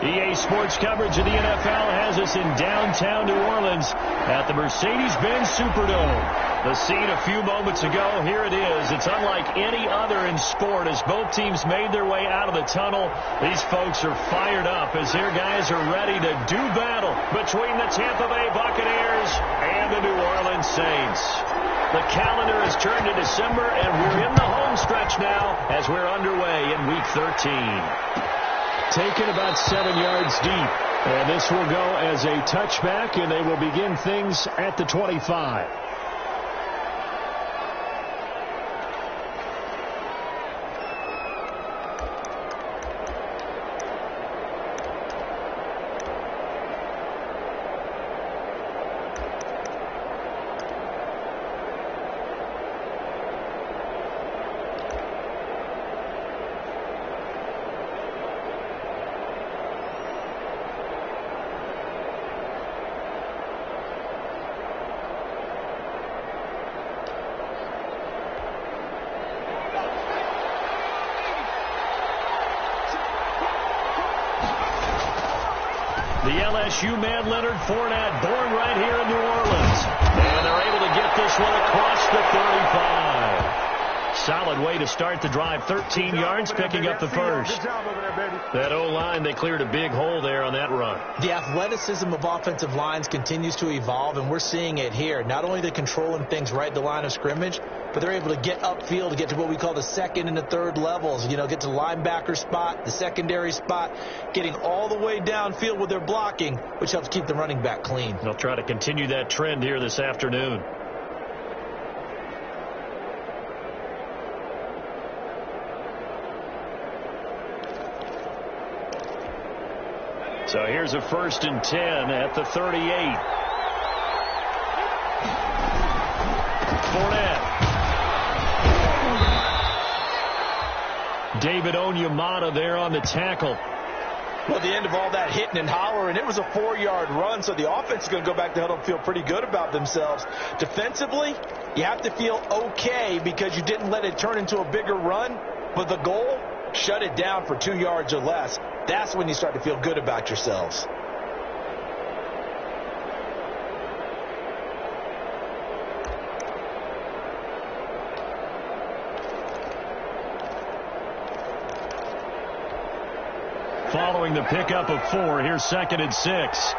EA Sports coverage of the NFL has us in downtown New Orleans at the Mercedes-Benz Superdome. The scene a few moments ago, here it is. It's unlike any other in sport as both teams made their way out of the tunnel. These folks are fired up as their guys are ready to do battle between the Tampa Bay Buccaneers and the New Orleans Saints. The calendar has turned to December, and we're in the home stretch now as we're underway in Week 13. Taken about 7 yards deep, and this will go as a touchback, and they will begin things at the 25. The LSU man, Leonard Fournette, born right here in New Orleans. And they're able to get this one across the 35. Solid way to start the drive. 13 yards, picking up the first. That O-line, they cleared a big hole there on that run. The athleticism of offensive lines continues to evolve, and we're seeing it here. Not only they're controlling things right at the line of scrimmage, but they're able to get upfield to get to what we call the second and the third levels. You know, get to the linebacker spot, the secondary spot, getting all the way downfield with their blocking, which helps keep the running back clean. They'll try to continue that trend here this afternoon. So here's a 1st and 10 at the 38. Fournette. David Onyemata there on the tackle. Well, the end of all that hitting and hollering, it was a 4-yard run, so the offense is going to go back to huddle and feel pretty good about themselves. Defensively, you have to feel okay because you didn't let it turn into a bigger run, but the goal, shut it down for 2 yards or less. That's when you start to feel good about yourselves. Following the pickup of 4, here's 2nd and 6.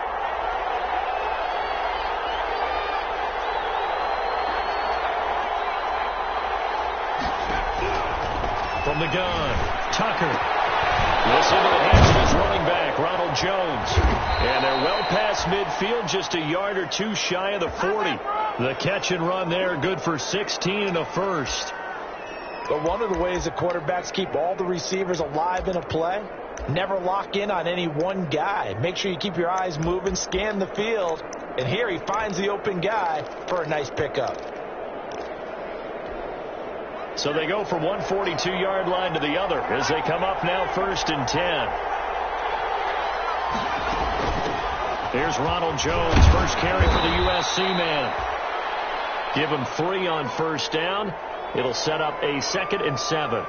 From the gun, Tucker. This into the hands of his running back, Ronald Jones. And they're well past midfield, just a yard or two shy of the 40. The catch and run there, good for 16 and a first. But one of the ways that quarterbacks keep all the receivers alive in a play, never lock in on any one guy. Make sure you keep your eyes moving, scan the field. And here he finds the open guy for a nice pickup. So they go from one 42-yard line to the other as they come up now 1st and 10. Here's Ronald Jones, first carry for the USC man. Give him 3 on 1st down. It'll set up a 2nd and 7.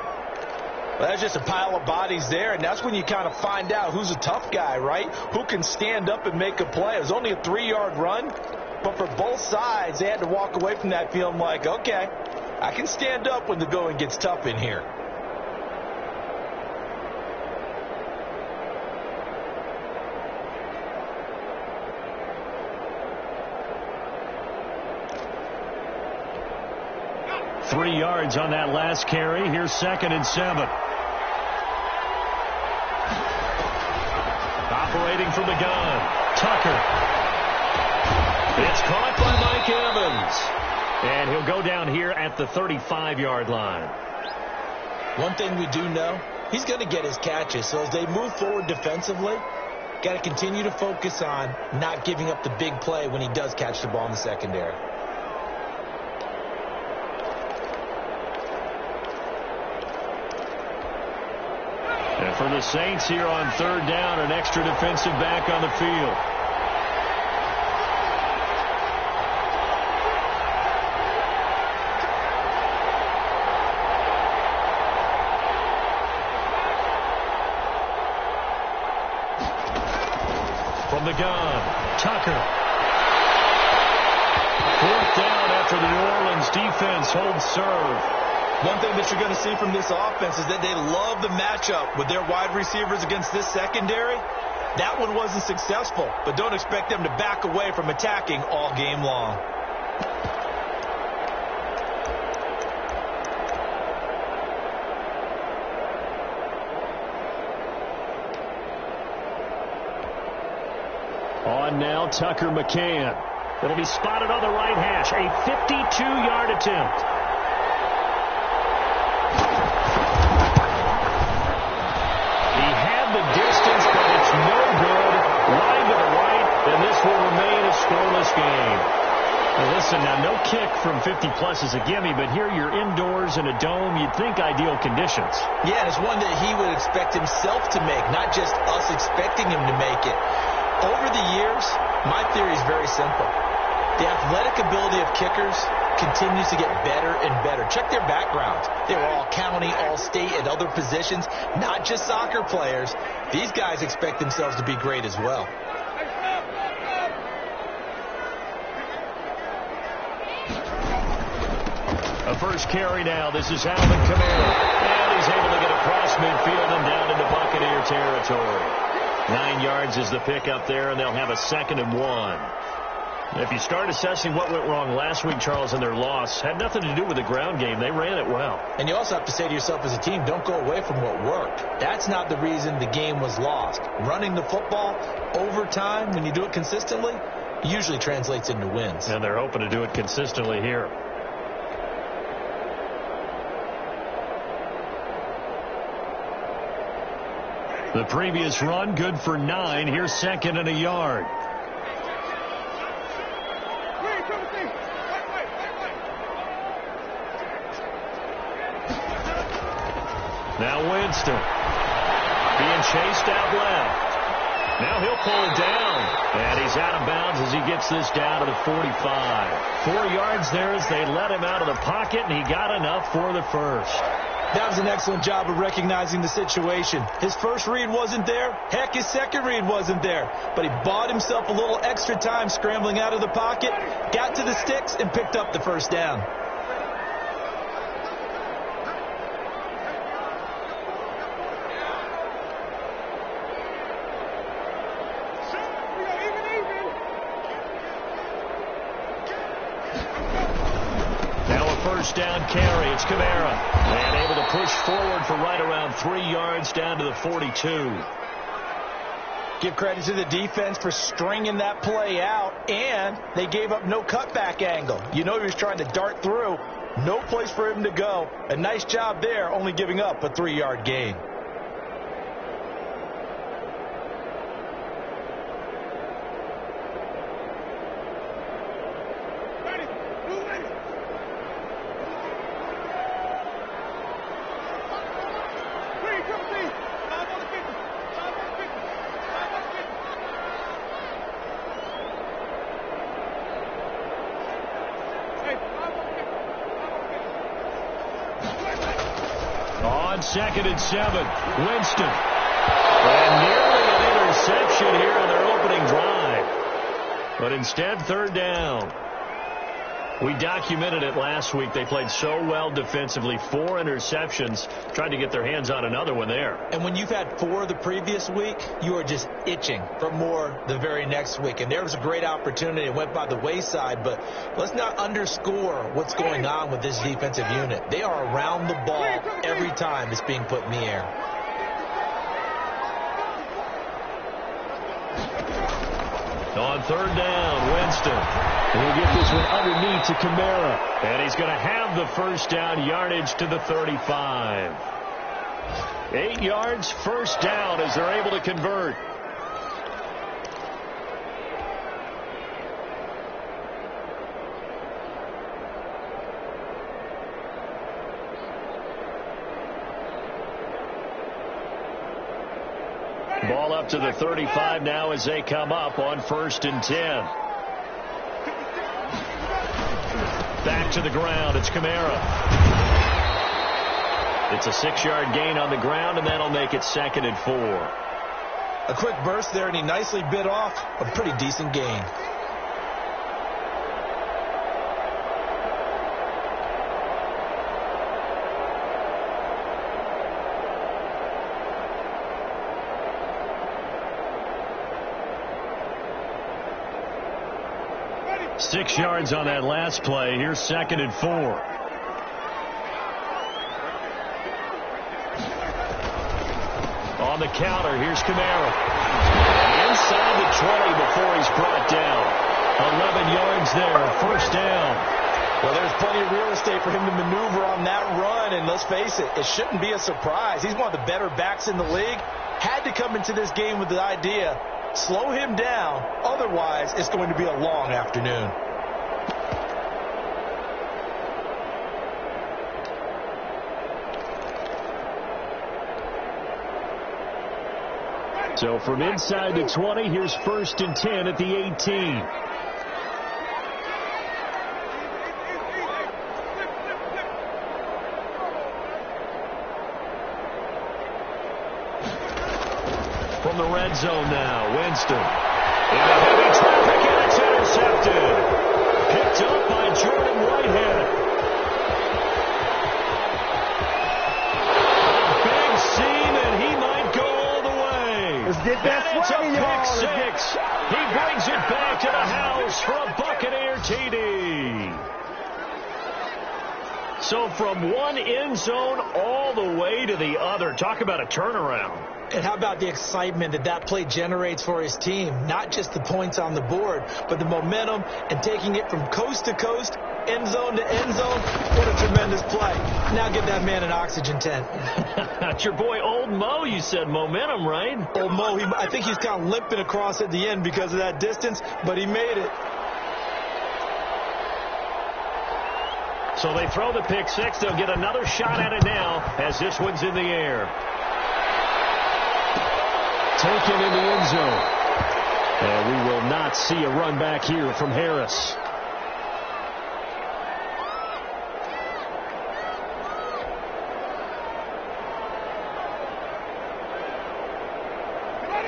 Well, that's just a pile of bodies there, and that's when you kind of find out who's a tough guy, right? Who can stand up and make a play. It was only a 3-yard run, but for both sides, they had to walk away from that feeling like, okay, I can stand up when the going gets tough in here. Three yards on that last carry. Here's 2nd and 7. Operating from the gun, Tucker. It's caught by Mike Evans. And he'll go down here at the 35-yard line. One thing we do know, he's going to get his catches. So as they move forward defensively, got to continue to focus on not giving up the big play when he does catch the ball in the secondary. And for the Saints here on 3rd down, an extra defensive back on the field. From the gun, Tucker. Fourth down after the New Orleans defense holds serve. One thing that you're going to see from this offense is that they love the matchup with their wide receivers against this secondary. That one wasn't successful, but don't expect them to back away from attacking all game long. On now, Tucker McCann. It'll be spotted on the right hash. A 52-yard attempt. He had the distance, but it's no good. Wide to the right, and this will remain a scoreless game. Now listen, now no kick from 50-plus is a gimme, but here you're indoors in a dome. You'd think ideal conditions. Yeah, and it's one that he would expect himself to make, not just us expecting him to make it. Over the years, my theory is very simple. The athletic ability of kickers continues to get better and better. Check their backgrounds. They were all county, all state, at other positions, not just soccer players. These guys expect themselves to be great as well. A first carry now. This is Alvin Kamara. And he's able to get across midfield and down into Buccaneer territory. 9 yards is the pick up there, and they'll have a 2nd and 1. If you start assessing what went wrong last week, Charles, in their loss, had nothing to do with the ground game. They ran it well. And you also have to say to yourself as a team, don't go away from what worked. That's not the reason the game was lost. Running the football over time, when you do it consistently, usually translates into wins. And they're hoping to do it consistently here. The previous run, good for 9. Here's 2nd and a yard. Now Winston. Being chased out left. Now he'll pull it down. And he's out of bounds as he gets this down to the 45. 4 yards there as they let him out of the pocket, and he got enough for the first. That was an excellent job of recognizing the situation. His first read wasn't there. Heck, his second read wasn't there. But he bought himself a little extra time scrambling out of the pocket, got to the sticks, and picked up the first down. First down carry. It's Kamara. And able to push forward for right around 3 yards down to the 42. Give credit to the defense for stringing that play out, and they gave up no cutback angle. You know he was trying to dart through. No place for him to go. A nice job there, only giving up a 3-yard gain. On 2nd and 7, Winston. And nearly an interception here on their opening drive. But instead, 3rd down. We documented it last week. They played so well defensively. 4 interceptions. Tried to get their hands on another one there. And when you've had 4 the previous week, you are just itching for more the very next week. And there was a great opportunity. It went by the wayside. But let's not underscore what's going on with this defensive unit. They are around the ball every time it's being put in the air. On 3rd down, Winston. He'll get this one underneath to Kamara. And he's going to have the first down, yardage to the 35. 8 yards, first down as they're able to convert. Ball up to the 35 now as they come up on 1st and 10. Back to the ground. It's Kamara. It's a 6-yard gain on the ground, and that'll make it 2nd and 4. A quick burst there, and he nicely bit off a pretty decent gain. Six yards on that last play. Here's 2nd and 4. On the counter, here's Kamara. Inside the 20 before he's brought down. 11 yards there, first down. Well, there's plenty of real estate for him to maneuver on that run, and let's face it, it shouldn't be a surprise. He's one of the better backs in the league. Had to come into this game with the idea, slow him down, otherwise it's going to be a long afternoon. So from inside the 20, here's 1st and 10 at the 18. From the red zone now, Winston. In a heavy traffic, and it's intercepted. Picked up by Jordan Whitehead. A big seam, and he might go all the way. Let's get that and it's a swing, y'all. pick 6. He brings it back to the house for a Buccaneer TD. So from one end zone all the way to the other. Talk about a turnaround. And how about the excitement that that play generates for his team? Not just the points on the board, but the momentum and taking it from coast to coast, end zone to end zone. What a tremendous play. Now give that man an oxygen tent. That's your boy Old Mo. You said momentum, right? Old Mo, I think he's kind of limping across at the end because of that distance, but he made it. So they throw the pick 6. They'll get another shot at it now as this one's in the air. Taken in the end zone. And we will not see a run back here from Harris.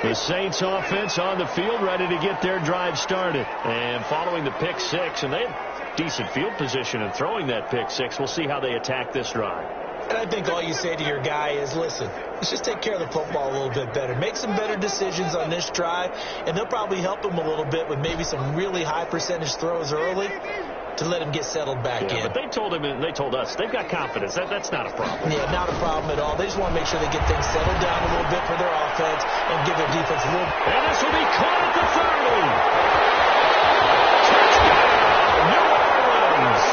The Saints offense on the field, ready to get their drive started. And following the pick 6, and they had decent field position in throwing that pick 6. We'll see how they attack this drive. And I think all you say to your guy is, listen, let's just take care of the football a little bit better. Make some better decisions on this drive, and they'll probably help him a little bit with maybe some really high percentage throws early to let him get settled back in. But they told him and they told us they've got confidence. That's not a problem. Yeah, not a problem at all. They just want to make sure they get things settled down a little bit for their offense and give their defense a little. And this will be caught at the 30. New Orleans.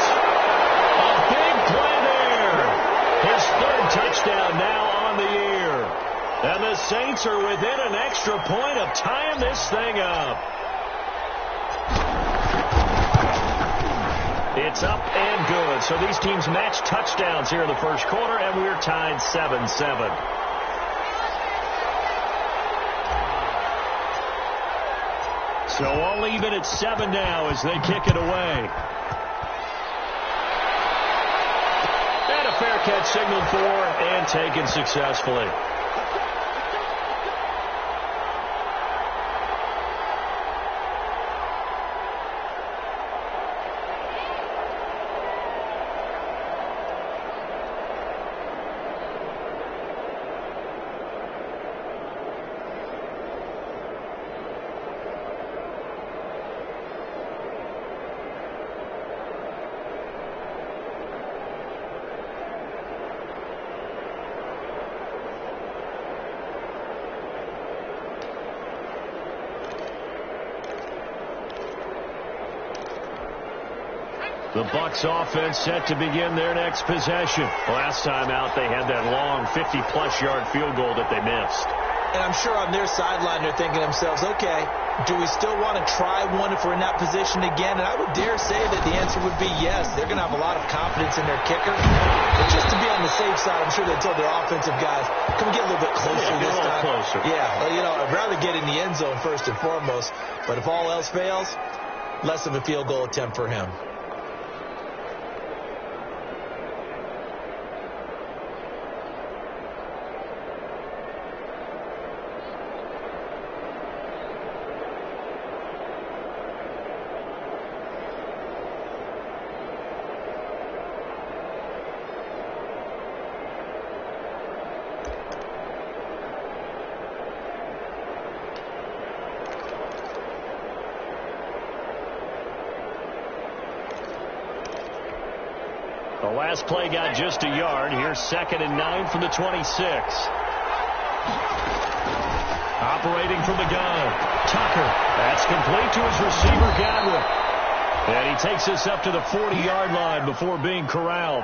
A big play there. His 3rd touchdown now on the year. And the Saints are within an extra point of tying this thing up. It's up and good. So these teams match touchdowns here in the first quarter, and we're tied 7-7. So all even at 7 now as they kick it away. And a fair catch signaled for and taken successfully. The Bucs offense set to begin their next possession. Last time out, they had that long 50-plus yard field goal that they missed. And I'm sure on their sideline they're thinking to themselves, okay, do we still want to try one if we're in that position again? And I would dare say that the answer would be yes. They're going to have a lot of confidence in their kicker. But just to be on the safe side, I'm sure they told their offensive guys, can we get a little bit closer this time? Closer. Yeah, well, you know, I'd rather get in the end zone first and foremost. But if all else fails, less of a field goal attempt for him. Last play got just a yard. Here's 2nd and 9 from the 26. Operating from the gun, Tucker. That's complete to his receiver, Godwin. And he takes us up to the 40-yard line before being corralled.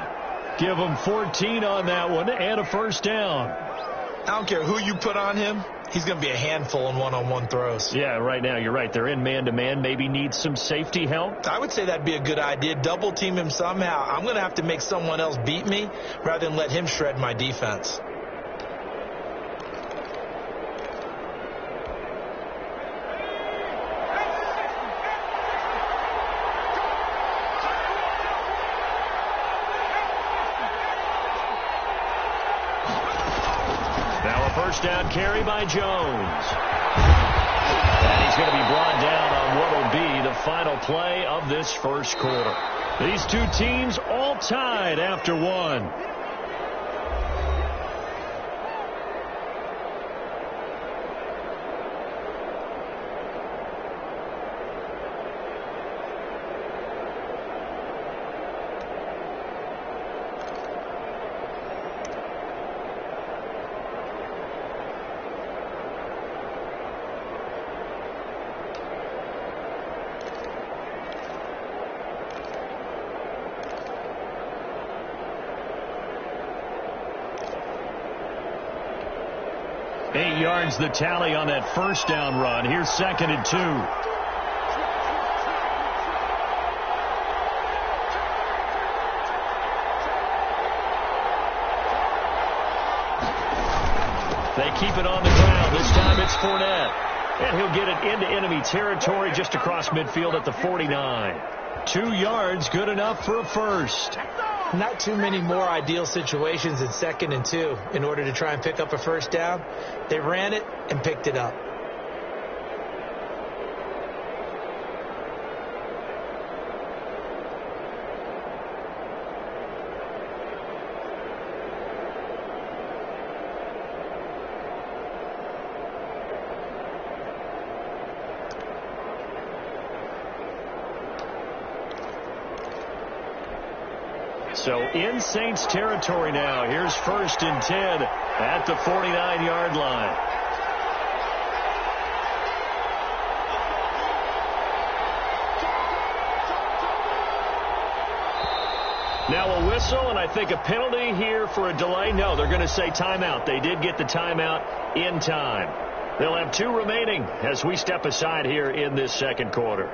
Give him 14 on that one and a first down. I don't care who you put on him. He's going to be a handful in one-on-one throws. Yeah, right now, you're right. They're in man-to-man. Maybe need some safety help. I would say that'd be a good idea. Double team him somehow. I'm going to have to make someone else beat me rather than let him shred my defense. First down carry by Jones. And he's going to be brought down on what will be the final play of this first quarter. These two teams all tied after one. Yards the tally on that first down run. Here's 2nd and 2. They keep it on the ground. This time it's Fournette. And he'll get it into enemy territory just across midfield at the 49. 2 yards, good enough for a first. Not too many more ideal situations in 2nd and 2 in order to try and pick up a first down. They ran it and picked it up. So in Saints territory now. Here's 1st and 10 at the 49-yard line. Now a whistle, and I think a penalty here for a delay. No, they're going to say timeout. They did get the timeout in time. They'll have 2 remaining as we step aside here in this second quarter.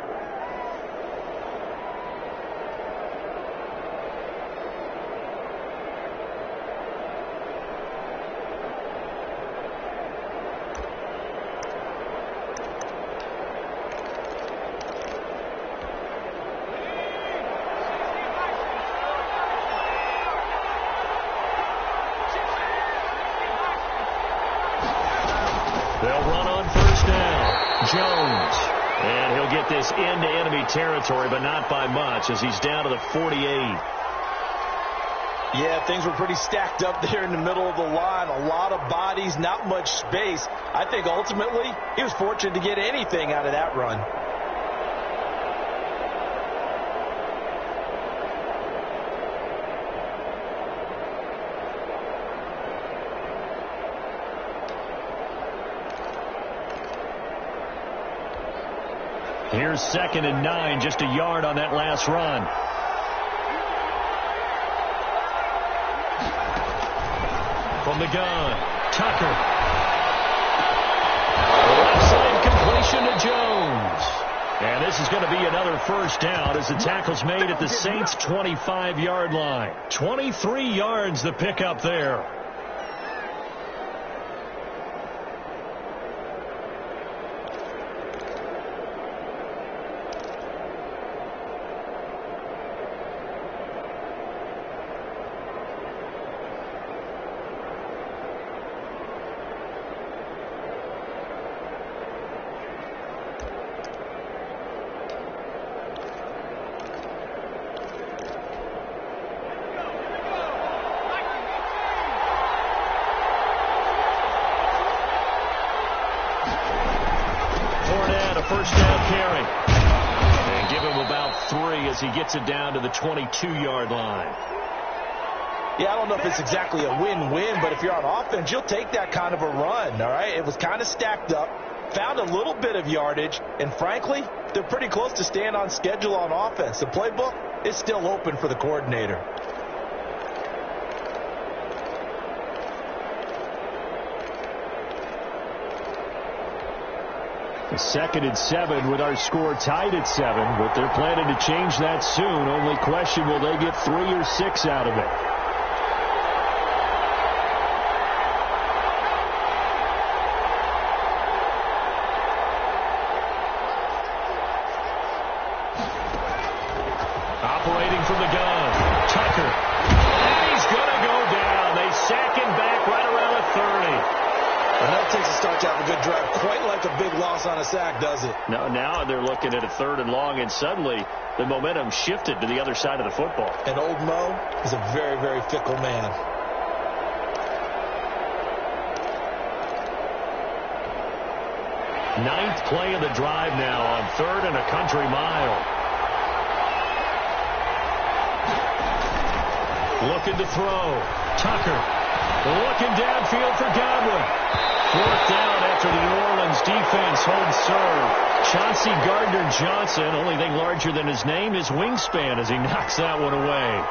Jones. And he'll get this into enemy territory, but not by much as he's down to the 48. Yeah, things were pretty stacked up there in the middle of the line. A lot of bodies, not much space. I think ultimately he was fortunate to get anything out of that run. Here's 2nd and 9, just a yard on that last run. From the gun, Tucker. Left side completion to Jones. And this is going to be another first down as the tackle's made at the Saints' 25-yard line. 23 yards the pickup there. First down carry. And give him about 3 as he gets it down to the 22-yard line. Yeah, I don't know if it's exactly a win-win, but if you're on offense, you'll take that kind of a run, all right? It was kind of stacked up, found a little bit of yardage, and frankly, they're pretty close to staying on schedule on offense. The playbook is still open for the coordinator. A 2nd and 7 with our score tied at 7, but they're planning to change that soon. Only question, will they get 3 or 6 out of it? Operating from the gun, Tucker. And he's going to go down. They sack him back right around the 30. And that takes a start to have a good drive. Quite like a big loss on a sack, does it? No, now they're looking at a 3rd and long, and suddenly the momentum shifted to the other side of the football. And old Mo is a very, very fickle man. Ninth play of the drive now on 3rd and a country mile. Looking to throw. Tucker. Looking downfield for Godwin. 4th down after the New Orleans defense holds serve. Chauncey Gardner-Johnson, only thing larger than his name is wingspan as he knocks that one away.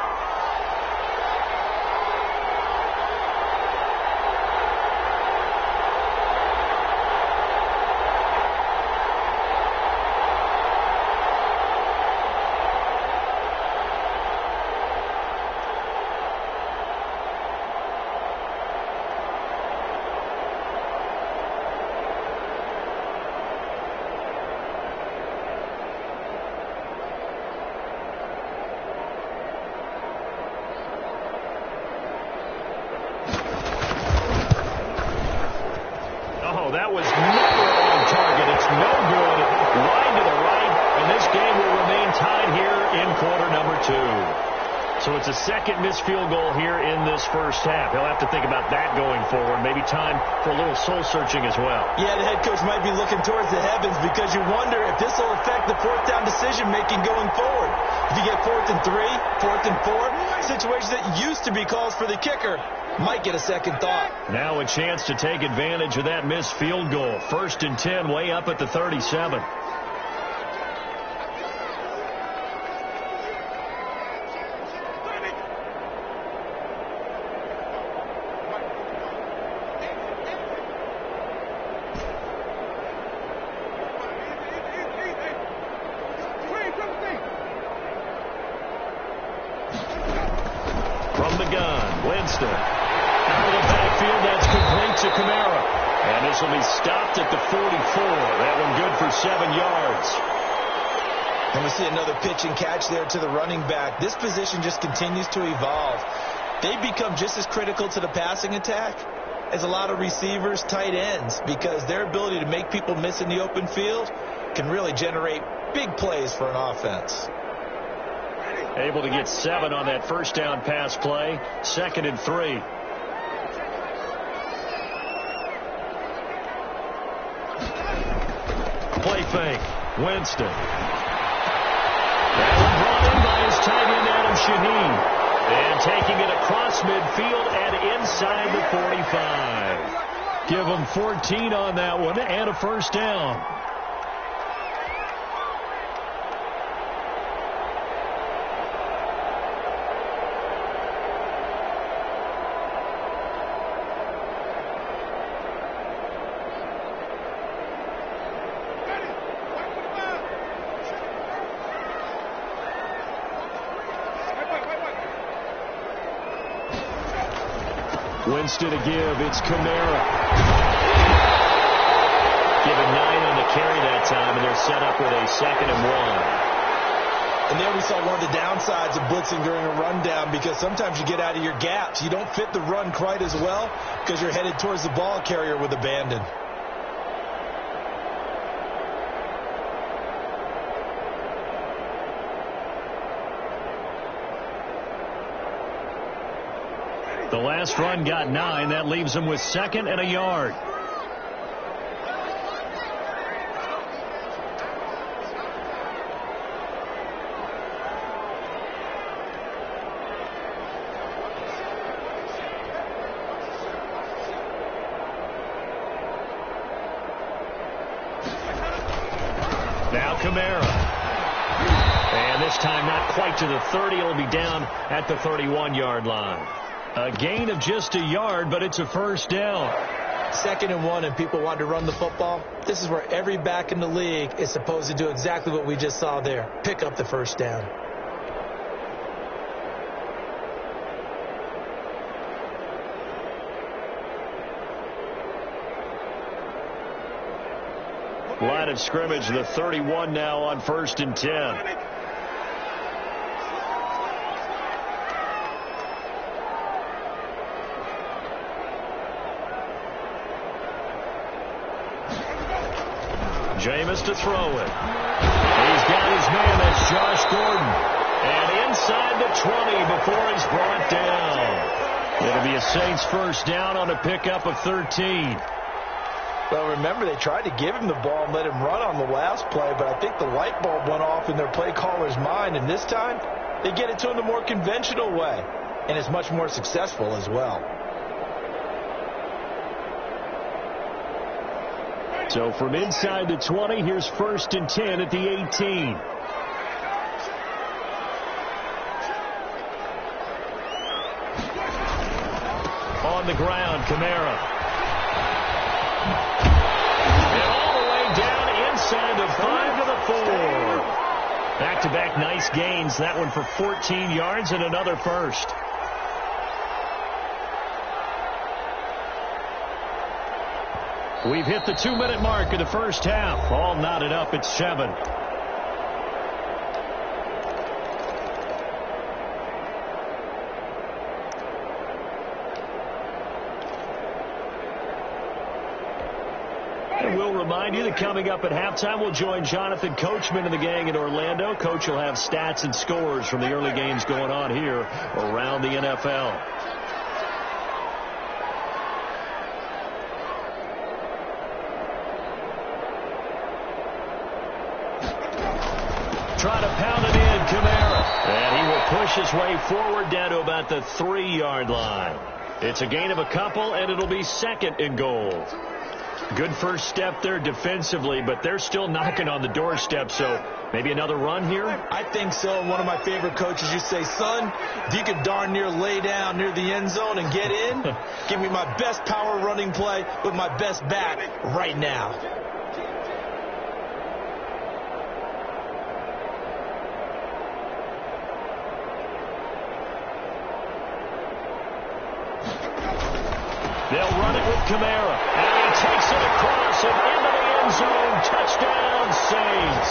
That was never on target. It's no good. Wide to the right, and this game will remain tied here in quarter number 2. So it's a 2nd missed field goal here in this first half. He'll have to think about that going forward. Maybe time for a little soul-searching as well. Yeah, the head coach might be looking towards the heavens because you wonder if this will affect the 4th down decision-making going forward. If you get 4th and 3, 4th and 4, situations that used to be calls for the kicker might get a second thought. Now a chance to take advantage of that missed field goal. 1st and 10, way up at the 37. From the gun, Winston. Out of the backfield, that's complete to Kamara. And this will be stopped at the 44. That one good for 7 yards. And we see another pitch and catch there to the running back. This position just continues to evolve. They become just as critical to the passing attack as a lot of receivers, tight ends, because their ability to make people miss in the open field can really generate big plays for an offense. Able to get 7 on that 1st down pass play. 2nd and 3. Play fake. Winston. That one brought in by his tight end, Adam Shaheen. And taking it across midfield and inside the 45. Give him 14 on that one and a 1st down. Winston to give. It's Kamara. Given 9 on the carry that time, and they're set up with a 2nd and 1. And there we saw one of the downsides of blitzing during a rundown, because sometimes you get out of your gaps. You don't fit the run quite as well because you're headed towards the ball carrier with abandon. The last run got 9. That leaves them with 2nd and a yard. Kamara. And this time not quite to the 30. It'll be down at the 31-yard line. A gain of just a yard, but it's a first down. 2nd and 1, and people want to run the football. This is where every back in the league is supposed to do exactly what we just saw there. Pick up the first down. Line of scrimmage, the 31 now on 1st and 10. Jameis to throw it. He's got his man. That's Josh Gordon. And inside the 20 before he's brought down. It'll be a Saints first down on a pickup of 13. Well, remember, they tried to give him the ball and let him run on the last play, but I think the light bulb went off in their play caller's mind, and this time they get it to him the more conventional way, and it's much more successful as well. So from inside the 20, here's 1st and 10 at the 18. On the ground, Kamara. And all the way down inside the 5 to the 4. Back-to-back nice gains. That one for 14 yards and another first. We've hit the 2-minute mark of the first half. All knotted up at 7. And we'll remind you that coming up at halftime, we'll join Jonathan Coachman and the gang in Orlando. Coach will have stats and scores from the early games going on here around the NFL. Trying to pound it in, Kamara. And he will push his way forward down to about the 3-yard line. It's a gain of a couple, and it'll be 2nd and goal. Good first step there defensively, but they're still knocking on the doorstep, so maybe another run here? I think so. One of my favorite coaches used to say, son, if you can darn near lay down near the end zone and get in, give me my best power running play with my best back right now. They'll run it with Kamara. And he takes it across and into the end zone. Touchdown, Saints.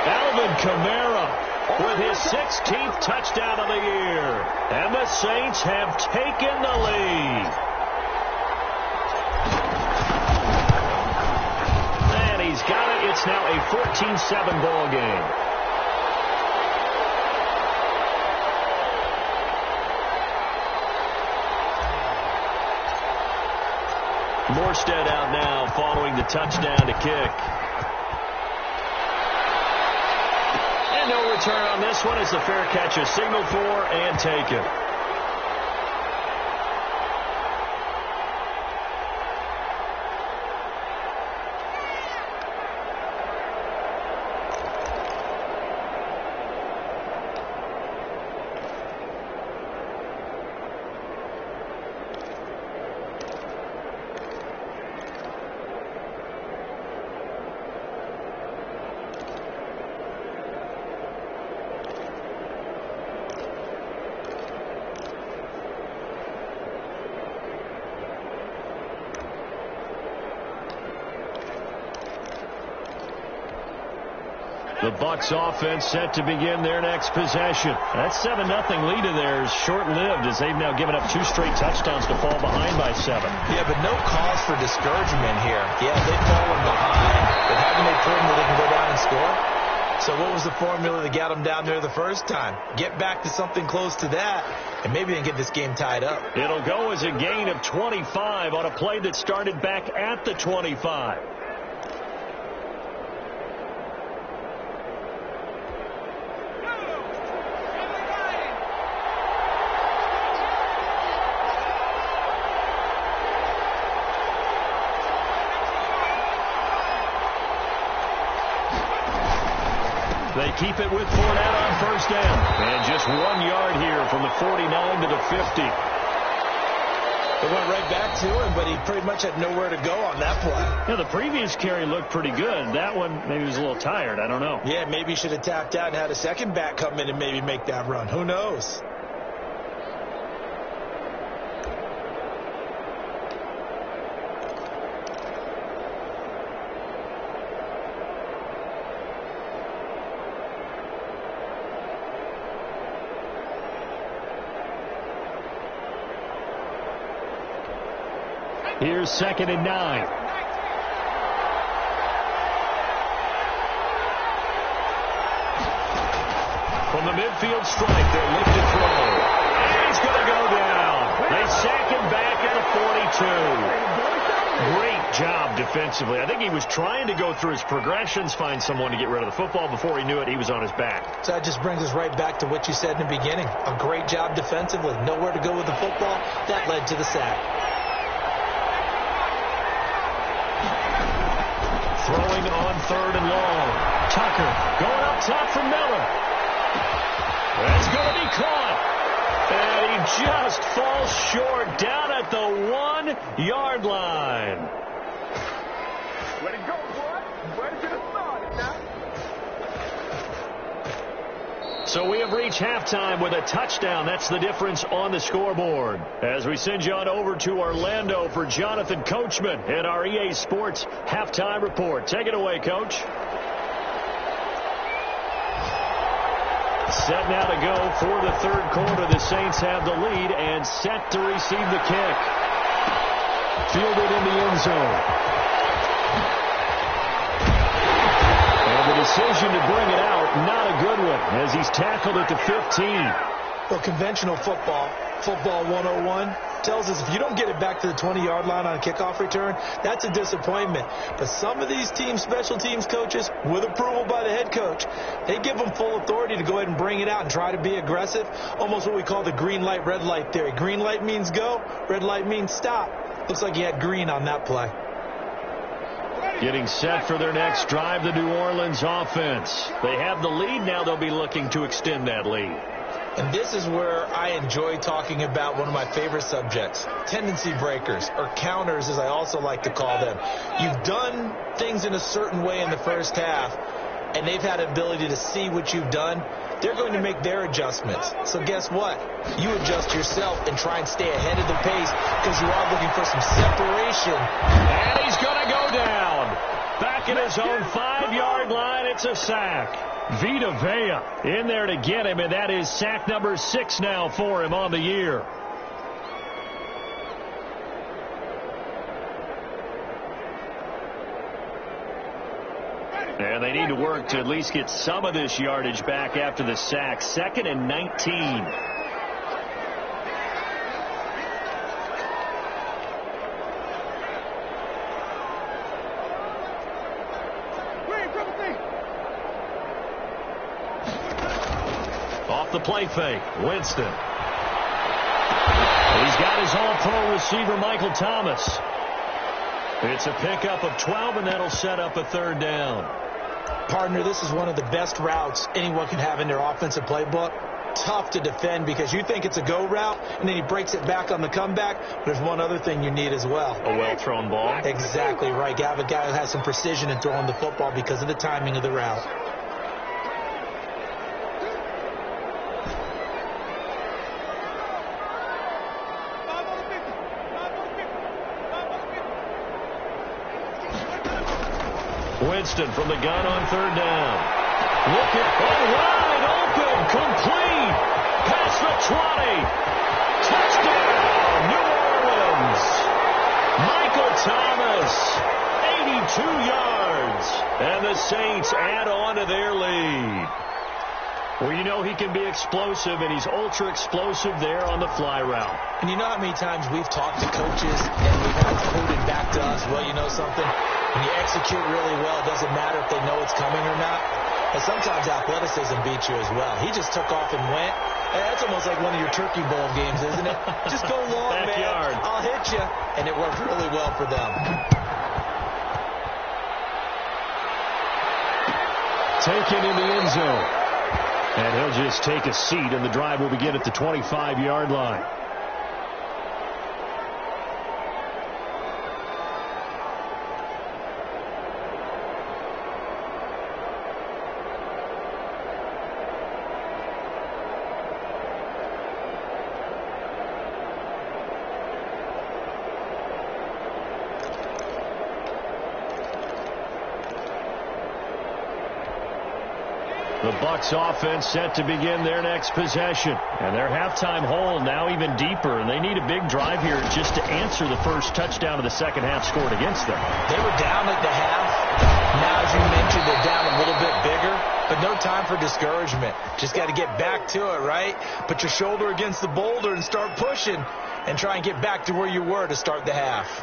Alvin Kamara with his 16th touchdown of the year. And the Saints have taken the lead. And he's got it. It's now a 14-7 ball game. Morstead out now following the touchdown to kick. And no return on this one as the fair catch is signaled for and taken. The Bucs offense set to begin their next possession. That 7-0 lead of theirs short-lived as they've now given up 2 straight touchdowns to fall behind by 7. Yeah, but no cause for discouragement here. Yeah, they've fallen behind, but haven't they proven that they can go down and score? So what was the formula that got them down there the first time? Get back to something close to that, and maybe they can get this game tied up. It'll go as a gain of 25 on a play that started back at the 25. they keep it with Fournette on first down. And just 1 yard here from the 49 to the 50. It went right back to him, but he pretty much had nowhere to go on that play. Yeah, the previous carry looked pretty good. That one, maybe he was a little tired. I don't know. Yeah, maybe he should have tapped out and had a second back come in and maybe make that run. Who knows? Here's 2nd and 9. From the midfield stripe, they'll lift to throw. And he's going to go down. They sack him back at the 42. Great job defensively. I think he was trying to go through his progressions, find someone to get rid of the football. Before he knew it, he was on his back. So that just brings us right back to what you said in the beginning. A great job defensively. Nowhere to go with the football. That led to the sack. Throwing on 3rd and long. Tucker going up top for Miller. That's going to be caught. And he just falls short down at the 1 yard line. Let it go, boy. Ready to get started now. So we have reached halftime with a touchdown. That's the difference on the scoreboard. As we send you on over to Orlando for Jonathan Coachman and our EA Sports halftime report. Take it away, Coach. Set now to go for the 3rd quarter. The Saints have the lead and set to receive the kick. Fielded in the end zone. And the decision to bring it out, not a good one, as he's tackled at the 15. Well, conventional football 101, tells us if you don't get it back to the 20-yard line on a kickoff return, that's a disappointment. But some of these special teams coaches, with approval by the head coach, they give them full authority to go ahead and bring it out and try to be aggressive, almost what we call the green light, red light theory. Green light means go, red light means stop. Looks like he had green on that play. Getting set for their next drive, the New Orleans offense. They have the lead. Now they'll be looking to extend that lead. And this is where I enjoy talking about one of my favorite subjects, tendency breakers, or counters as I also like to call them. You've done things in a certain way in the first half, and they've had an ability to see what you've done. They're going to make their adjustments. So guess what? You adjust yourself and try and stay ahead of the pace because you are looking for some separation. And he's going to go down. Back at his own 5-yard line, it's a sack. Vita Vea in there to get him, and that is sack number 6 now for him on the year. And they need to work to at least get some of this yardage back after the sack. 2nd and 19. Off the play fake, Winston. He's got his all-pro receiver, Michael Thomas. It's a pickup of 12, and that'll set up a 3rd down. Partner, this is one of the best routes anyone can have in their offensive playbook. Tough to defend because you think it's a go route, and then he breaks it back on the comeback. There's one other thing you need as well. A well-thrown ball. Exactly right. You have a guy who has some precision in throwing the football because of the timing of the route. Winston from the gun on 3rd down. Looking wide open, complete, past the 20. Touchdown, New Orleans. Michael Thomas, 82 yards. And the Saints add on to their lead. Well, you know he can be explosive, and he's ultra-explosive there on the fly route. And you know how many times we've talked to coaches, and we've had it quoted back to us, well, you know something? When you execute really well, it doesn't matter if they know it's coming or not. But sometimes athleticism beats you as well. He just took off and went. And that's almost like one of your Turkey Bowl games, isn't it? Just go long, Backyard. man. I'll hit you. And it worked really well for them. taken in the end zone. And he'll just take a seat, and the drive will begin at the 25-yard line. The Bucs offense set to begin their next possession. And their halftime hole now even deeper. And they need a big drive here just to answer the first touchdown of the second half scored against them. They were down at the half. Now, as you mentioned, they're down a little bit bigger. But no time for discouragement. Just got to get back to it, right? Put your shoulder against the boulder and start pushing. And try and get back to where you were to start the half.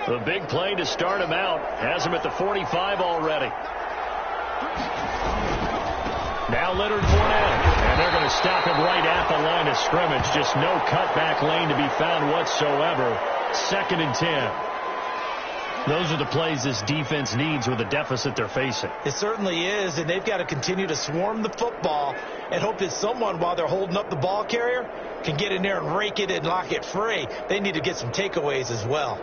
The big play to start him out has him at the 45 already. Now Leonard Fournette, and they're going to stop him right at the line of scrimmage. Just no cutback lane to be found whatsoever. 2nd and 10. Those are the plays this defense needs with the deficit they're facing. It certainly is, and they've got to continue to swarm the football and hope that someone, while they're holding up the ball carrier, can get in there and rake it and lock it free. They need to get some takeaways as well.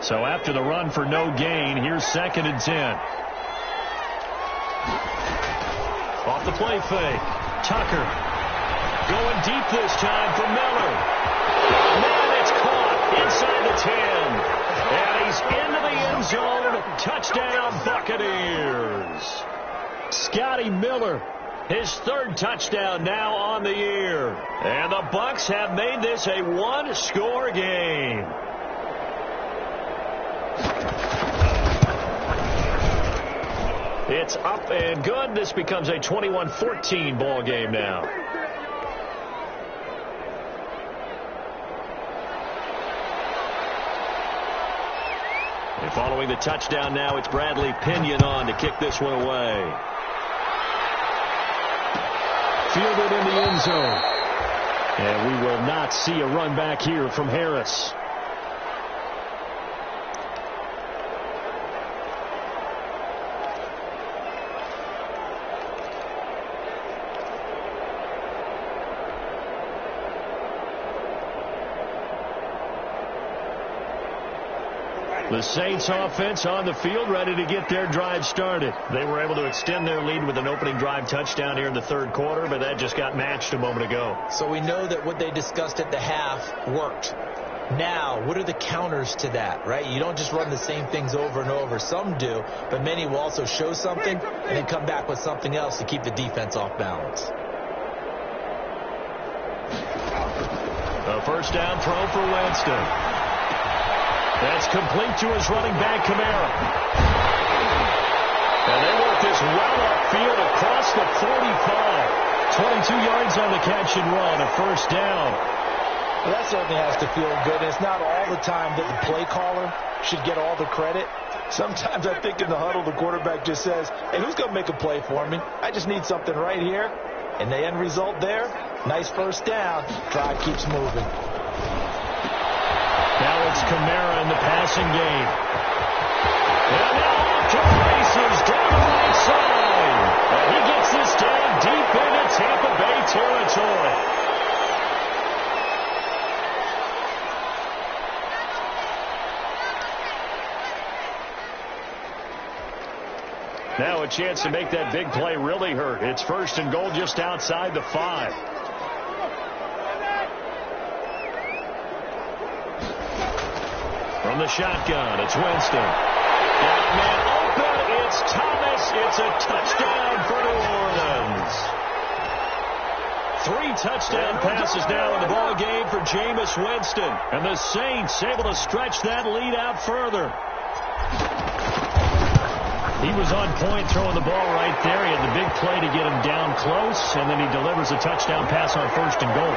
So after the run for no gain, here's 2nd and 10. Off the play fake. Tucker going deep this time for Miller. Man, it's caught inside the 10. And he's into the end zone. Touchdown, Buccaneers. Scotty Miller, his 3rd touchdown now on the year. And the Bucs have made this a one-score game. It's up and good. This becomes a 21-14 ball game now. And following the touchdown now, it's Bradley Pinion on to kick this one away. Fielded in the end zone. And we will not see a run back here from Harris. The Saints offense on the field, ready to get their drive started. They were able to extend their lead with an opening drive touchdown here in the 3rd quarter, but that just got matched a moment ago. So we know that what they discussed at the half worked. Now, what are the counters to that, right? You don't just run the same things over and over. Some do, but many will also show something and then come back with something else to keep the defense off balance. A first down throw for Winston. That's complete to his running back, Kamara. And they work this route upfield across the 45. 22 yards on the catch and run, a first down. Well, that certainly has to feel good. It's not all the time that the play caller should get all the credit. Sometimes I think in the huddle, the quarterback just says, hey, who's going to make a play for me? I just need something right here. And the end result there, nice first down. Drive keeps moving. Now it's Kamara in the passing game. And now off to the races down the right side. And he gets this down deep into Tampa Bay territory. Now a chance to make that big play really hurt. It's 1st and goal just outside the 5. From the shotgun, it's Winston. Got a man open. It's Thomas. It's a touchdown for New Orleans. 3 touchdown passes now in the ball game for Jameis Winston. And the Saints able to stretch that lead out further. He was on point throwing the ball right there. He had the big play to get him down close, and then he delivers a touchdown pass on 1st and goal.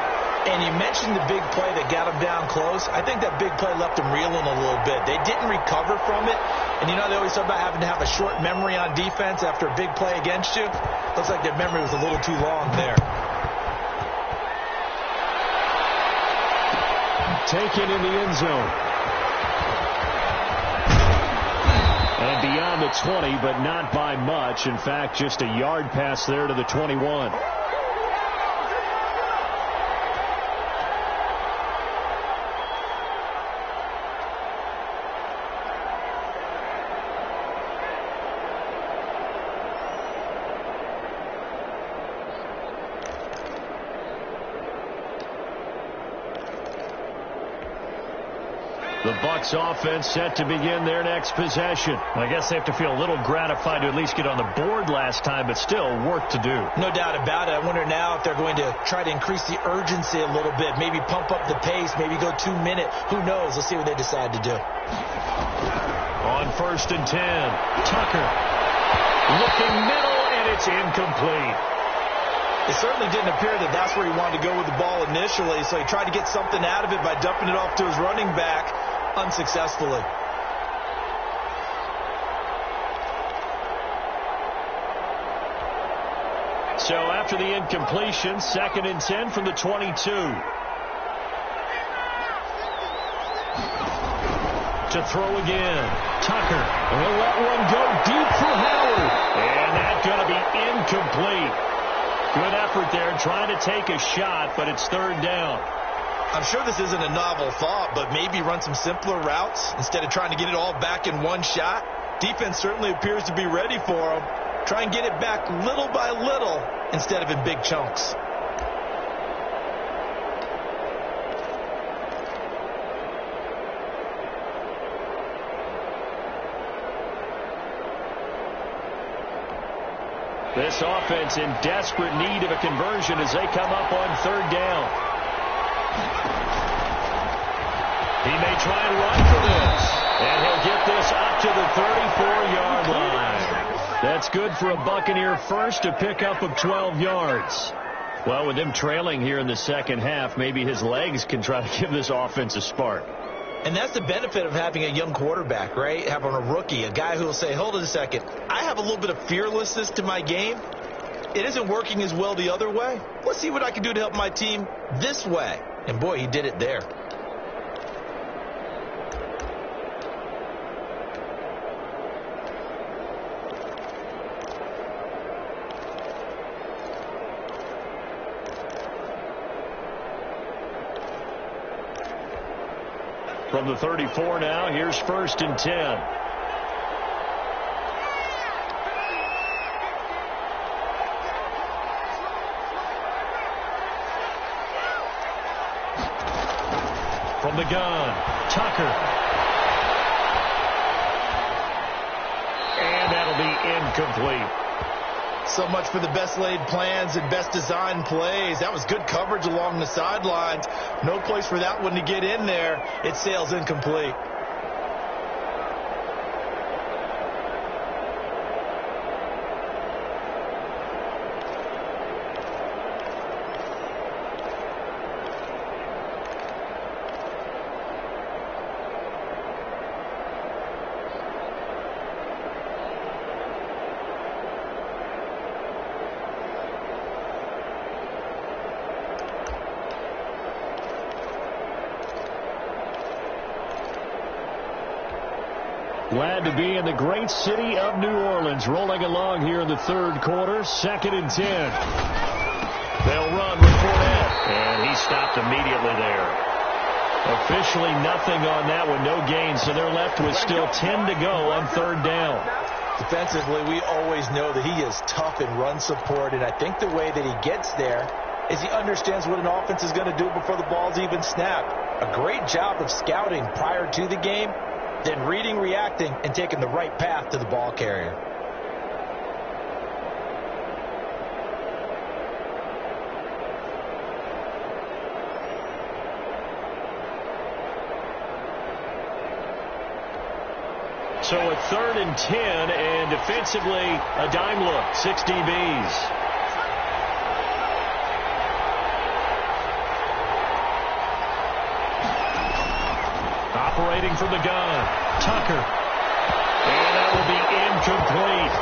And you mentioned the big play that got him down close. I think that big play left him reeling a little bit. They didn't recover from it. And you know they always talk about having to have a short memory on defense after a big play against you. Looks like their memory was a little too long there. Taken in the end zone. And beyond the 20, but not by much. In fact, just a yard pass there to the 21. The Bucs offense set to begin their next possession. I guess they have to feel a little gratified to at least get on the board last time, but still work to do. No doubt about it. I wonder now if they're going to try to increase the urgency a little bit, maybe pump up the pace, maybe go 2 minute. Who knows? Let's see what they decide to do. On 1st and 10, Tucker looking middle, and it's incomplete. It certainly didn't appear that that's where he wanted to go with the ball initially, so he tried to get something out of it by dumping it off to his running back unsuccessfully. So after the incompletion, 2nd and 10 from the 22. To throw again. Tucker will let one go deep for Howard. And that's going to be incomplete. Good effort there, trying to take a shot, but it's 3rd down. I'm sure this isn't a novel thought, but maybe run some simpler routes instead of trying to get it all back in one shot. Defense certainly appears to be ready for him. Try and get it back little by little instead of in big chunks. This offense in desperate need of a conversion as they come up on 3rd down. He may try and run for this. And he'll get this up to the 34-yard line. That's good for a Buccaneer first, a pickup of 12 yards. Well, with them trailing here in the second half, maybe his legs can try to give this offense a spark. And that's the benefit of having a young quarterback, right? Having a rookie, a guy who will say, hold it a second, I have a little bit of fearlessness to my game. It isn't working as well the other way. Let's see what I can do to help my team this way. And boy, he did it there. From the 34 now, here's 1st and 10. From the gun, Tucker. And that'll be incomplete. So much for the best laid plans and best designed plays. That was good coverage along the sidelines. No place for that one to get in there. It sails incomplete. Glad to be in the great city of New Orleans, rolling along here in the 3rd quarter. 2nd and 10. They'll run with Fournette, and he stopped immediately there. Officially nothing on that one, no gain, so they're left with still 10 to go on 3rd down. Defensively, we always know that he is tough in run support, and I think the way that he gets there is he understands what an offense is going to do before the ball's even snapped. A great job of scouting prior to the game, then reading, reacting, and taking the right path to the ball carrier. So a 3rd and 10, and defensively, a dime look, 6 DBs. Operating from the gun, Tucker. And that will be incomplete.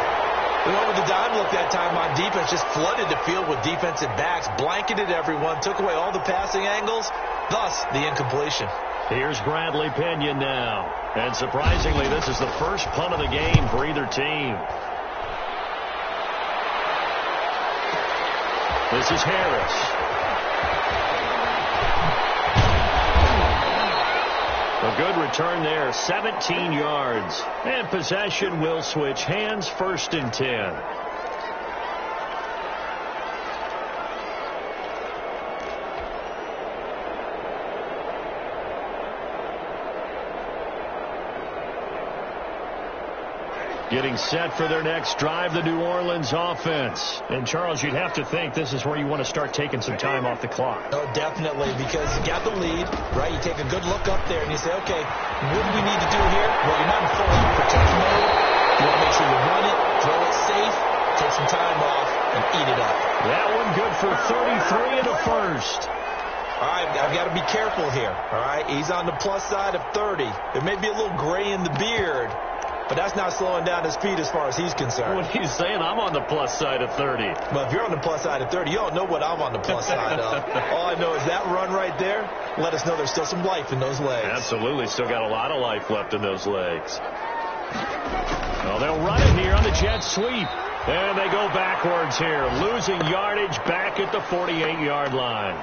We went with the dime look that time on defense, just flooded the field with defensive backs, blanketed everyone, took away all the passing angles, thus the incompletion. Here's Bradley Pinion now. And surprisingly, this is the first punt of the game for either team. This is Harris. A good return there, 17 yards. And possession will switch hands, 1st and 10. Getting set for their next drive, the New Orleans offense. And, Charles, you'd have to think this is where you want to start taking some time off the clock. Oh, definitely, because you got the lead, right? You take a good look up there and you say, okay, what do we need to do here? Well, you're not in full protect mode. You want to make sure you run it, throw it safe, take some time off, and eat it up. That one good for 33 and a first. All right, I've got to be careful here, all right? He's on the plus side of 30. There may be a little gray in the beard, but that's not slowing down his speed as far as he's concerned. What he's saying, I'm on the plus side of 30. But if you're on the plus side of 30, you don't know what I'm on the plus side of. All I know is that run right there, let us know there's still some life in those legs. Absolutely. Still got a lot of life left in those legs. Well, they'll run it here on the jet sweep. And they go backwards here, losing yardage back at the 48-yard line.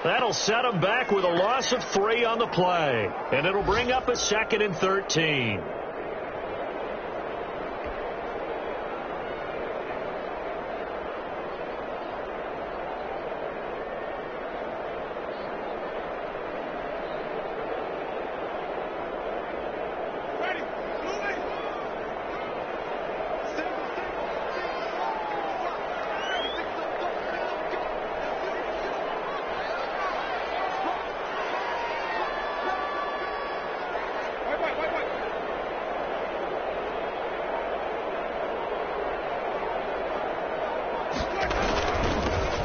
That'll set them back with a loss of 3 on the play. And it'll bring up a 2nd and 13.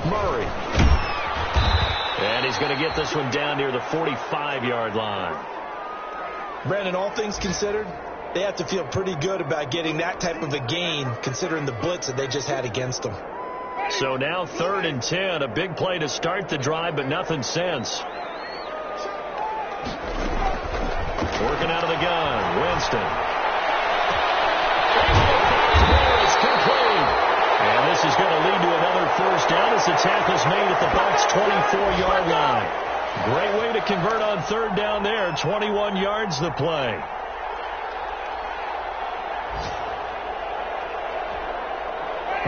Murray. And he's going to get this one down near the 45-yard line. Brandon, all things considered, they have to feel pretty good about getting that type of a gain considering the blitz that they just had against them. So now 3rd and 10, a big play to start the drive, but nothing since. Working out of the gun, Winston. It's complete. And this is going to lead to another first down as the tackle's made at the Bucs' 24-yard line. Great way to convert on 3rd down there. 21 yards the play.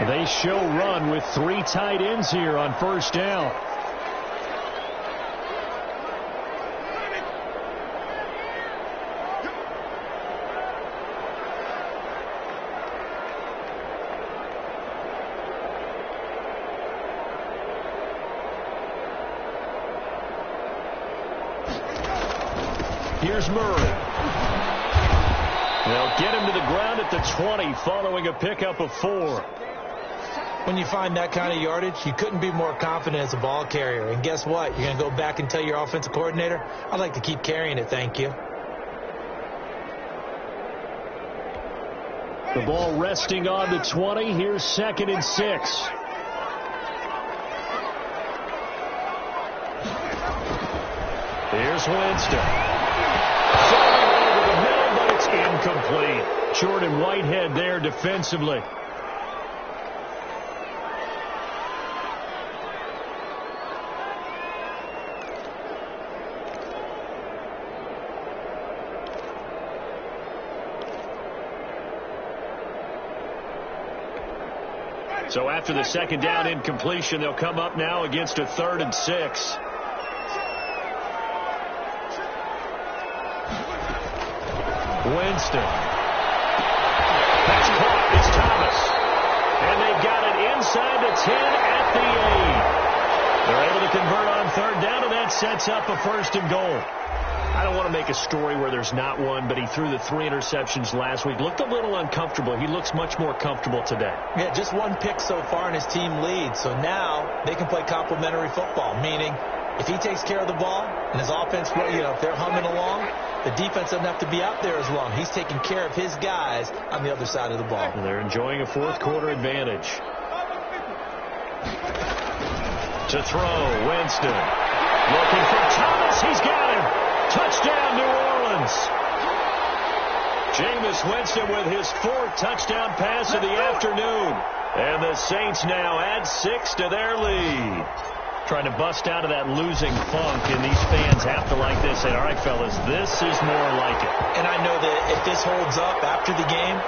They show run with 3 tight ends here on 1st down. Here's Murray. They'll get him to the ground at the 20 following a pickup of 4. When you find that kind of yardage, you couldn't be more confident as a ball carrier. And guess what? You're going to go back and tell your offensive coordinator, I'd like to keep carrying it, thank you. The ball resting on the 20. Here's 2nd and 6. Here's Winston. Over the middle, but it's incomplete. Jordan Whitehead there defensively. So after the 2nd down incompletion, they'll come up now against a 3rd and 6. Winston. That's caught. It's Thomas. And they've got it inside the 10 at the 8. They're able to convert on 3rd down, and that sets up a 1st and goal. I don't want to make a story where there's not one, but he threw the 3 interceptions last week. Looked a little uncomfortable. He looks much more comfortable today. Yeah, just 1 pick so far and his team leads. So now they can play complementary football, meaning if he takes care of the ball and his offense, if they're humming along, the defense doesn't have to be out there as long. He's taking care of his guys on the other side of the ball. And they're enjoying a fourth-quarter advantage. To throw, Winston. Looking for Thomas. He's got him. Touchdown, New Orleans. Jameis Winston with his 4th touchdown pass of the afternoon. And the Saints now add 6 to their lead. Trying to bust out of that losing funk, and these fans have to like this. Say, all right, fellas, this is more like it. And I know that if this holds up after the game,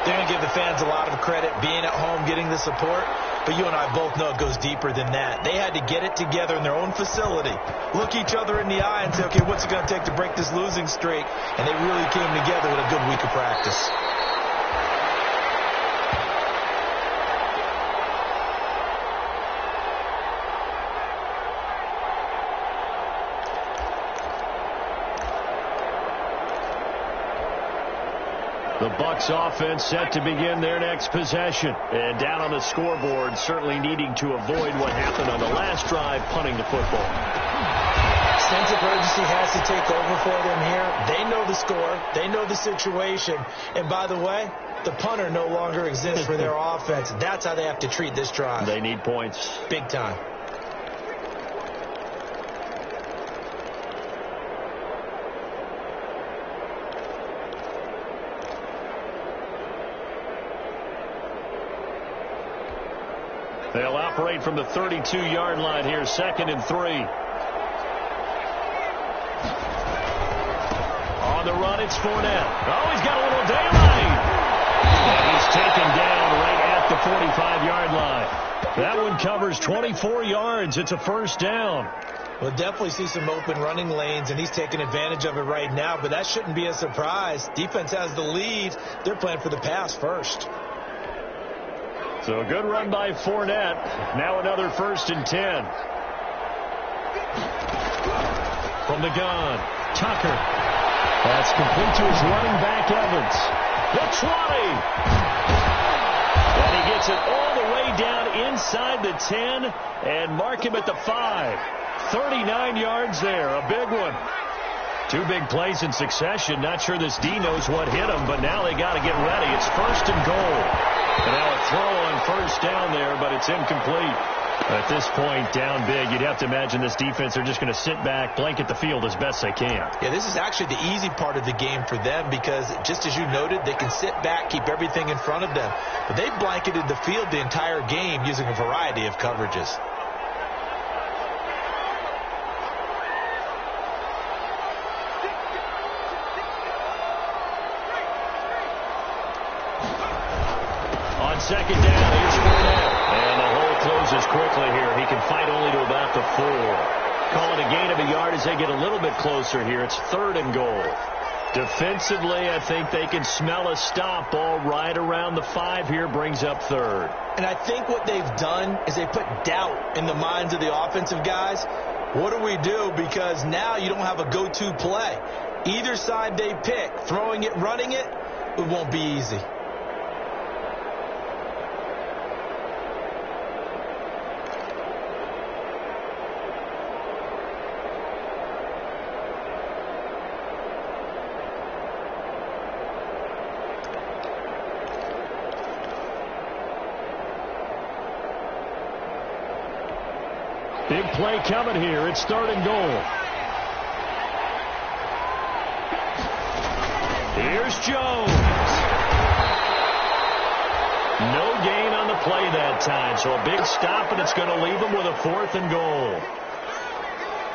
they're going to give the fans a lot of credit, being at home, getting the support. But you and I both know it goes deeper than that. They had to get it together in their own facility, look each other in the eye and say, okay, what's it going to take to break this losing streak? And they really came together with a good week of practice. The Bucs offense set to begin their next possession. And down on the scoreboard, certainly needing to avoid what happened on the last drive, punting the football. Sense of urgency has to take over for them here. They know the score. They know the situation. And by the way, the punter no longer exists for their offense. That's how they have to treat this drive. They need points. Big time. They'll operate from the 32-yard line here, 2nd and 3. On the run, it's Fournette. Oh, he's got a little daylight. And he's taken down right at the 45-yard line. That one covers 24 yards. It's a first down. We'll definitely see some open running lanes, and he's taking advantage of it right now, but that shouldn't be a surprise. Defense has the lead. They're playing for the pass first. So a good run by Fournette. Now another 1st and 10. From the gun, Tucker. That's complete to his running back, Evans. The 20. And he gets it all the way down inside the 10 and mark him at the 5. 39 yards there, a big one. 2 big plays in succession. Not sure this D knows what hit him, but now they got to get ready. It's 1st and goal. And now a throw on 1st down there, but it's incomplete. At this point, down big, you'd have to imagine this defense are just going to sit back, blanket the field as best they can. Yeah, this is actually the easy part of the game for them because, just as you noted, they can sit back, keep everything in front of them. But they blanketed the field the entire game using a variety of coverages. On 2nd down, here's Fournette. And the hole closes quickly here. He can fight only to about the 4. Call it a gain of a yard as they get a little bit closer here. It's 3rd and goal. Defensively, I think they can smell a stop ball right around the 5 here. Brings up 3rd. And I think what they've done is they put doubt in the minds of the offensive guys. What do we do? Because now you don't have a go-to play. Either side they pick, throwing it, running it, it won't be easy. Big play coming here. It's 3rd and goal. Here's Jones. No gain on the play that time. So a big stop, and it's going to leave him with a 4th and goal.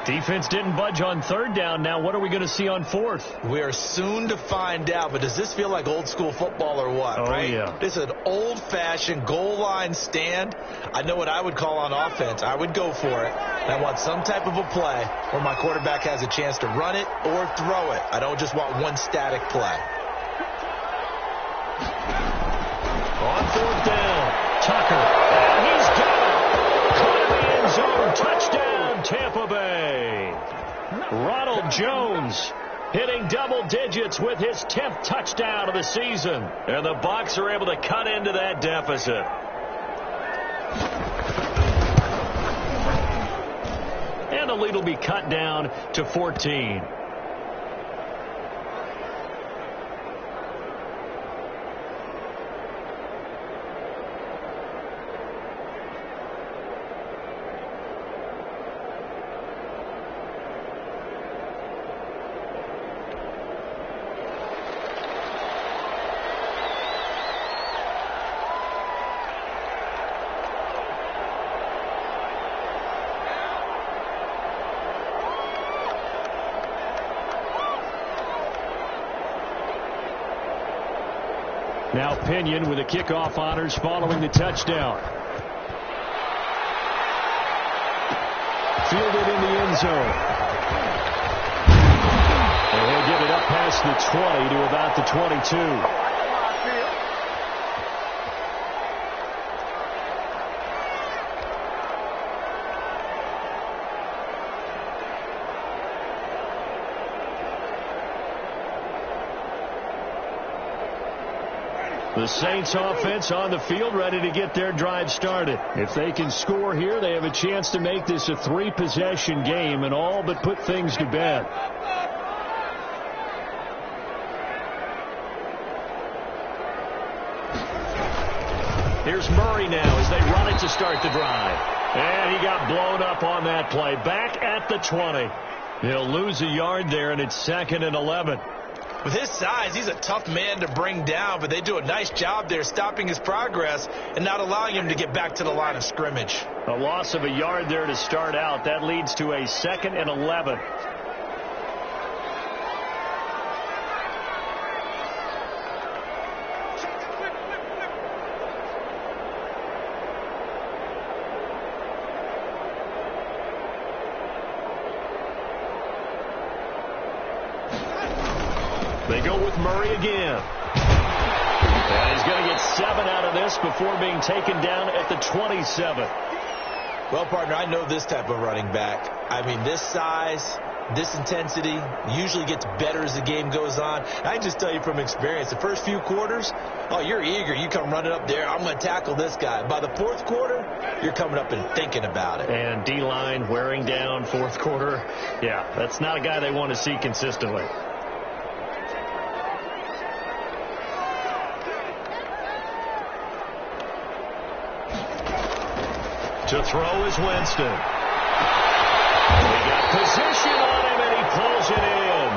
Defense didn't budge on 3rd down. Now what are we going to see on 4th? We are soon to find out, but does this feel like old school football or what? Oh, right? Yeah. This is an old-fashioned goal line stand. I know what I would call on offense. I would go for it. And I want some type of a play where my quarterback has a chance to run it or throw it. I don't just want one static play. On 4th down, Tucker. And he's got it. Caught in the end zone. Touchdown, Tampa Bay. Ronald Jones hitting double digits with his 10th touchdown of the season. And the Bucs are able to cut into that deficit. And the lead will be cut down to 14. Now Pinion with the kickoff honors following the touchdown. Fielded in the end zone. And he'll get it up past the 20 to about the 22. The Saints offense on the field ready to get their drive started. If they can score here, they have a chance to make this a 3-possession game and all but put things to bed. Here's Murray now as they run it to start the drive. And he got blown up on that play. Back at the 20. He'll lose a yard there, and it's 2nd and 11. With his size, he's a tough man to bring down, but they do a nice job there stopping his progress and not allowing him to get back to the line of scrimmage. A loss of a yard there to start out. That leads to a 2nd and 11. They go with Murray again. And he's going to get 7 out of this before being taken down at the 27. Well, partner, I know this type of running back. I mean, this size, this intensity usually gets better as the game goes on. I can just tell you from experience, the first few quarters, oh, you're eager. You come running up there, I'm going to tackle this guy. By the 4th quarter, you're coming up and thinking about it. And D-line wearing down 4th quarter. Yeah, that's not a guy they want to see consistently. To throw is Winston. They got position on him, and he pulls it in.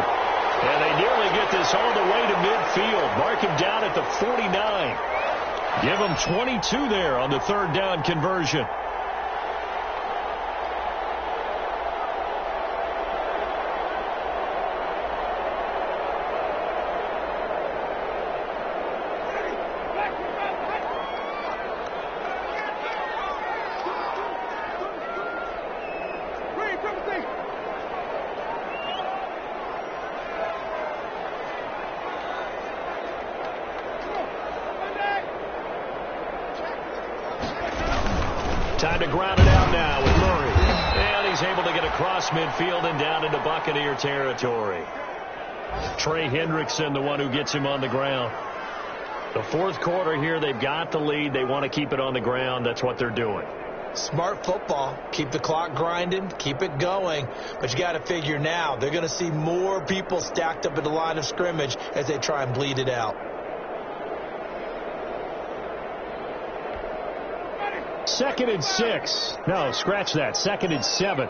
And they nearly get this all the way to midfield. Mark him down at the 49. Give him 22 there on the 3rd down conversion. Time to ground it out now with Murray. And he's able to get across midfield and down into Buccaneer territory. Trey Hendrickson, the one who gets him on the ground. The 4th quarter here, they've got the lead. They want to keep it on the ground. That's what they're doing. Smart football. Keep the clock grinding. Keep it going. But you got to figure now, they're going to see more people stacked up at the line of scrimmage as they try and bleed it out. 2nd and 6. No, scratch that. 2nd and 7.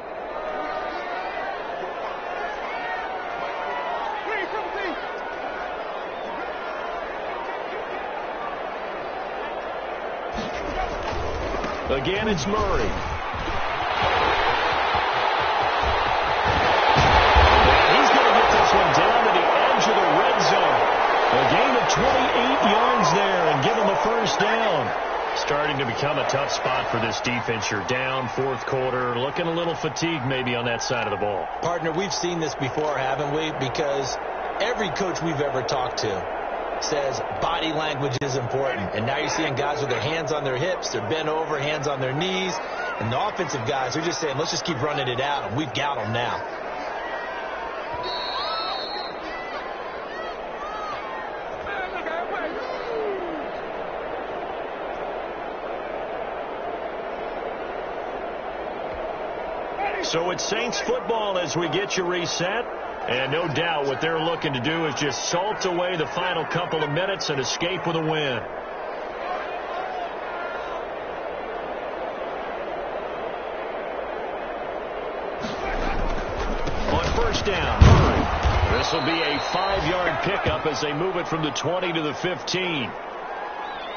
Again, it's Murray. He's going to get this one down to the edge of the red zone. A gain of 28 yards there and give him a 1st down. Starting to become a tough spot for this defense. You're down 4th quarter, looking a little fatigued maybe on that side of the ball. Partner, we've seen this before, haven't we? Because every coach we've ever talked to says body language is important. And now you're seeing guys with their hands on their hips, they're bent over, hands on their knees. And the offensive guys are just saying, let's just keep running it out, and we've got them now. So it's Saints football as we get you reset. And no doubt what they're looking to do is just salt away the final couple of minutes and escape with a win. On first down, this will be a 5-yard pickup as they move it from the 20 to the 15.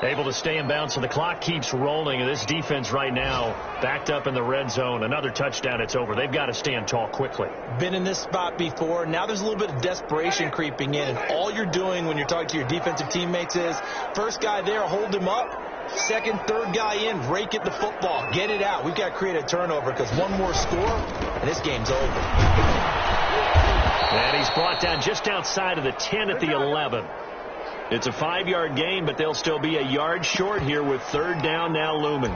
Able to stay in bounds, so the clock keeps rolling. And this defense right now backed up in the red zone. Another touchdown, it's over. They've got to stand tall quickly. Been in this spot before. Now there's a little bit of desperation creeping in. And all you're doing when you're talking to your defensive teammates is, first guy there, hold him up. Second, third guy in, rake at the football. Get it out. We've got to create a turnover because one more score, and this game's over. And he's brought down just outside of the 10 at the 11. It's a 5-yard gain, but they'll still be a yard short here with third down now looming.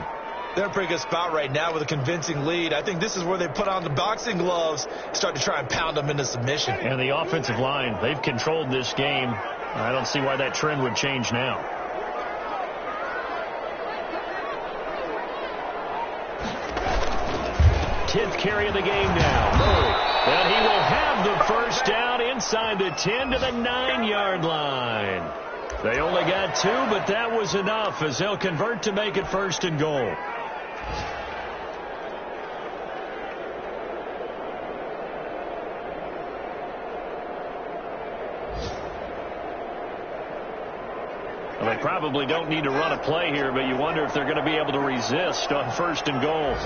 They're in a pretty good spot right now with a convincing lead. I think this is where they put on the boxing gloves, start to try and pound them into submission. And the offensive line, they've controlled this game. I don't see why that trend would change now. Tenth carry of the game now. And he will have the first down inside the 10 to the 9-yard line. They only got 2, but that was enough as they'll convert to make it first and goal. Well, they probably don't need to run a play here, but you wonder if they're going to be able to resist on first and goal.